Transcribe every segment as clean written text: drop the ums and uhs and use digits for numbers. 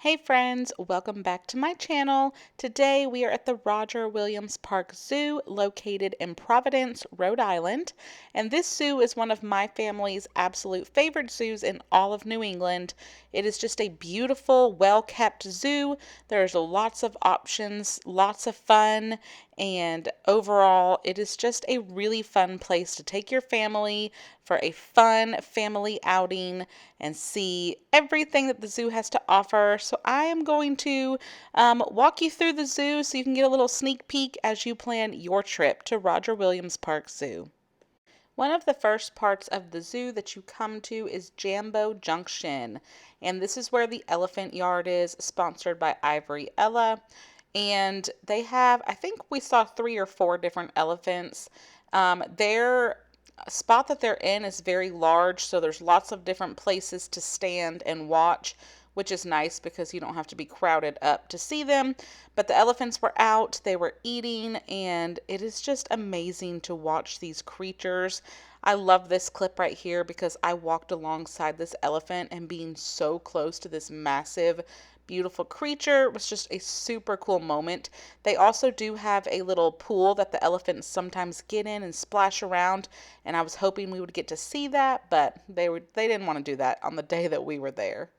Hey friends, welcome back to my channel. Today we are at the Roger Williams Park Zoo located in Providence, Rhode Island. And this zoo is one of my family's absolute favorite zoos in all of New England. It is just a beautiful, well-kept zoo. There's lots of options, lots of fun, and overall it is just a really fun place to take your family for a fun family outing and see everything that the zoo has to offer. So I am going to walk you through the zoo so you can get a little sneak peek as you plan your trip to Roger Williams Park Zoo. One of the first parts of the zoo that you come to is Jambo Junction, and this is where the elephant yard is, sponsored by Ivory Ella. And they have, I think we saw 3 or 4 different elephants. Their spot that they're in is very large, so there's lots of different places to stand and watch, which is nice because you don't have to be crowded up to see them. But the elephants were out, they were eating, and it is just amazing to watch these creatures. I love this clip right here because I walked alongside this elephant, and being so close to this massive beautiful creature was just a super cool moment. They also do have a little pool that the elephants sometimes get in and splash around, and I was hoping we would get to see that, but they didn't want to do that on the day that we were there.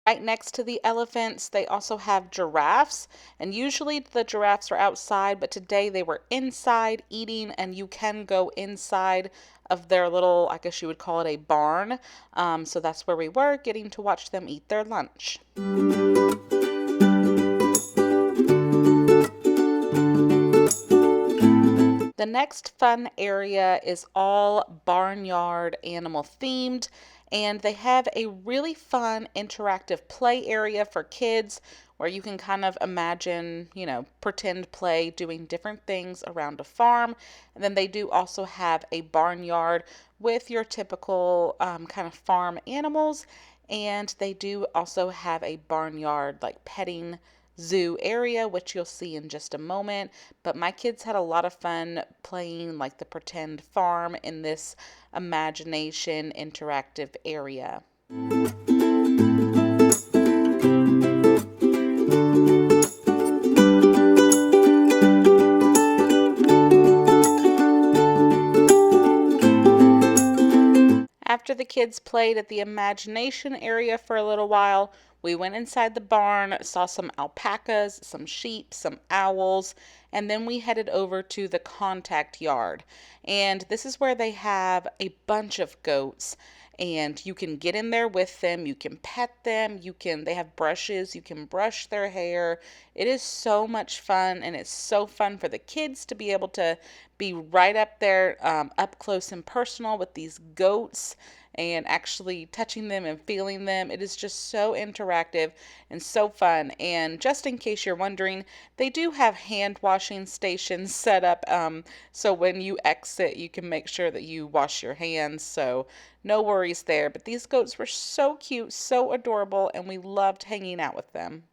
Right next to the elephants, they also have giraffes, and usually the giraffes are outside, but today they were inside eating, and you can go inside of their little, I guess you would call it a barn. So that's where we were, getting to watch them eat their lunch. The next fun area is all barnyard animal themed, and they have a really fun interactive play area for kids where you can kind of imagine, pretend play doing different things around a farm. And then they do also have a barnyard with your typical kind of farm animals, and they do also have a barnyard like petting zoo area, which you'll see in just a moment. But my kids had a lot of fun playing like the pretend farm in this imagination interactive area. After the kids played at the imagination area for a little while, we went inside the barn, saw some alpacas, some sheep, some owls, and then we headed over to the contact yard. And this is where they have a bunch of goats, and you can get in there with them, you can pet them, they have brushes, you can brush their hair. It is so much fun, and it's so fun for the kids to be able to be right up there, up close and personal with these goats and actually touching them and feeling them. It is just so interactive and so fun. And just in case you're wondering, they do have hand washing stations set up, so when you exit you can make sure that you wash your hands, so no worries there. But these goats were so cute, so adorable, and we loved hanging out with them.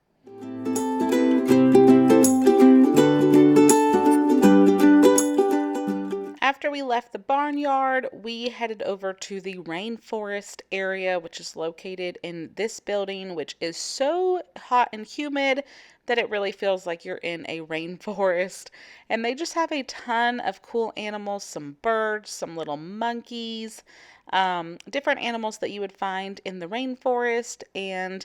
After we left the barnyard, we headed over to the rainforest area, which is located in this building, which is so hot and humid that it really feels like you're in a rainforest. And they just have a ton of cool animals, some birds, some little monkeys, different animals that you would find in the rainforest. And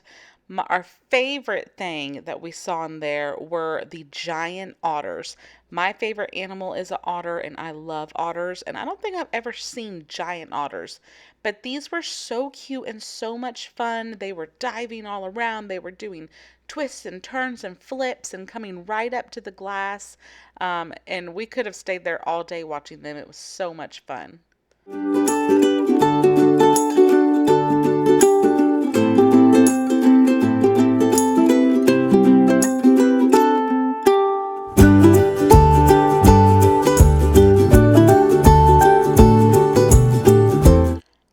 our favorite thing that we saw in there were the giant otters. My favorite animal is an otter, and I love otters, and I don't think I've ever seen giant otters, but these were so cute and so much fun. They were diving all around. They were doing twists and turns and flips and coming right up to the glass, and we could have stayed there all day watching them. It was so much fun.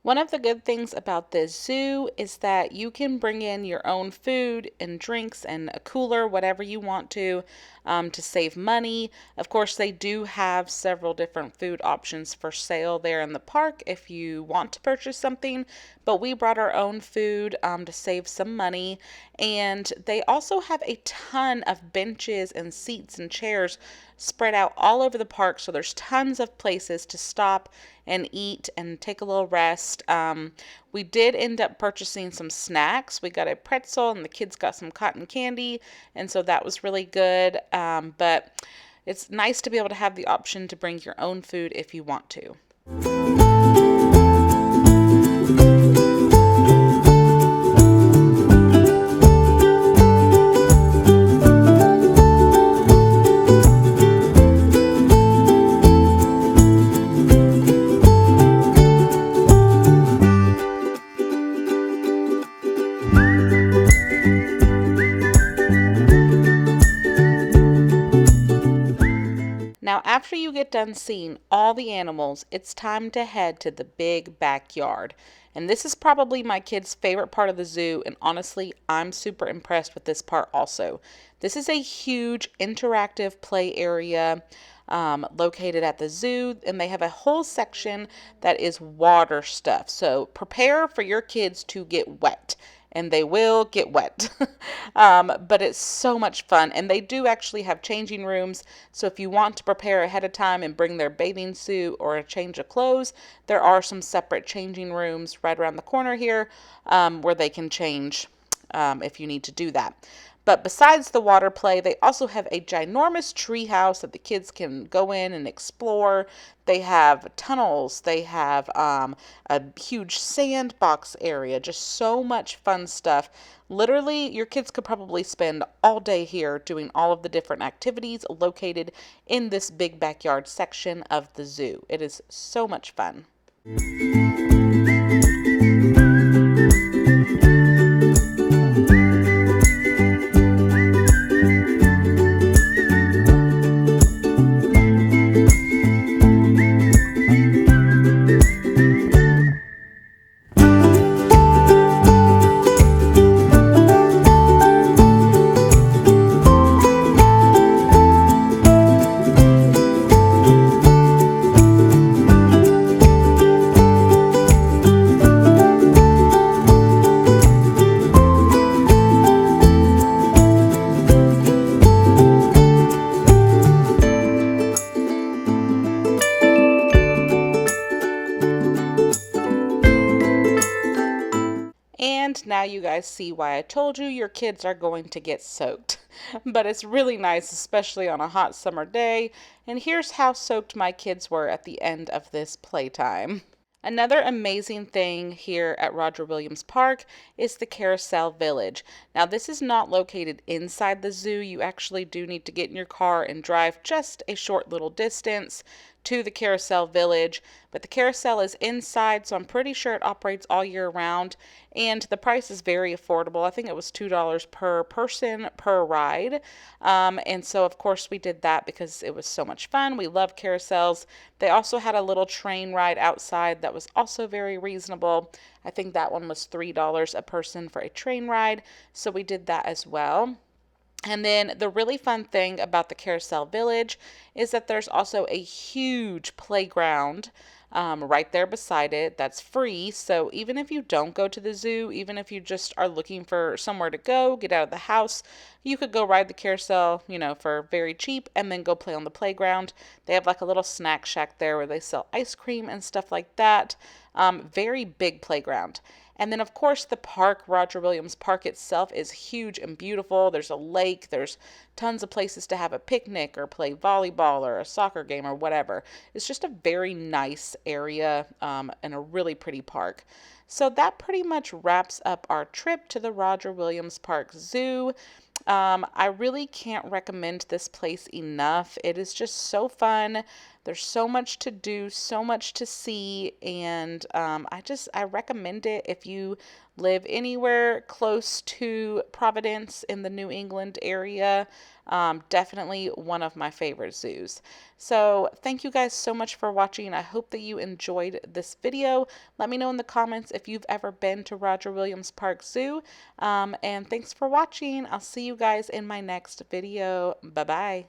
One of the good things about this zoo is that you can bring in your own food and drinks and a cooler, whatever you want to save money. Of course, they do have several different food options for sale there in the park if you want to purchase something, but we brought our own food to save some money. And they also have a ton of benches and seats and chairs spread out all over the park, so there's tons of places to stop and eat and take a little rest. We did end up purchasing some snacks. We got a pretzel and the kids got some cotton candy, and so that was really good. But it's nice to be able to have the option to bring your own food if you want to. Now, after you get done seeing all the animals, it's time to head to the big backyard. And this is probably my kids' favorite part of the zoo, and honestly, I'm super impressed with this part also. This is a huge interactive play area located at the zoo, and they have a whole section that is water stuff. So prepare for your kids to get wet. And they will get wet. But it's so much fun. And they do actually have changing rooms. So if you want to prepare ahead of time and bring their bathing suit or a change of clothes, there are some separate changing rooms right around the corner here where they can change if you need to do that. But besides the water play, they also have a ginormous tree house that the kids can go in and explore. They have tunnels. They have a huge sandbox area. Just so much fun stuff. Literally, your kids could probably spend all day here doing all of the different activities located in this big backyard section of the zoo. It is so much fun. And now you guys see why I told you your kids are going to get soaked. But it's really nice, especially on a hot summer day. And here's how soaked my kids were at the end of this playtime. Another amazing thing here at Roger Williams Park is the Carousel Village. Now, this is not located inside the zoo. You actually do need to get in your car and drive just a short little distance to the Carousel Village, but the carousel is inside, so I'm pretty sure it operates all year round, and the price is very affordable. I think it was $2 per person per ride, and so of course we did that because it was so much fun. We love carousels. They also had a little train ride outside that was also very reasonable. I think that one was $3 a person for a train ride, so we did that as well. And then the really fun thing about the Carousel Village is that there's also a huge playground right there beside it that's free. So even if you don't go to the zoo, even if you just are looking for somewhere to go, get out of the house, you could go ride the carousel, for very cheap and then go play on the playground. They have like a little snack shack there where they sell ice cream and stuff like that. Very big playground. And then, of course, the park, Roger Williams Park itself, is huge and beautiful. There's a lake. There's tons of places to have a picnic or play volleyball or a soccer game or whatever. It's just a very nice area and a really pretty park. So that pretty much wraps up our trip to the Roger Williams Park Zoo. I really can't recommend this place enough. It is just so fun. There's so much to do, so much to see, and I recommend it if you live anywhere close to Providence in the New England area. Definitely one of my favorite zoos. So thank you guys so much for watching. I hope that you enjoyed this video. Let me know in the comments if you've ever been to Roger Williams Park Zoo. And thanks for watching. I'll see you guys in my next video. Bye-bye.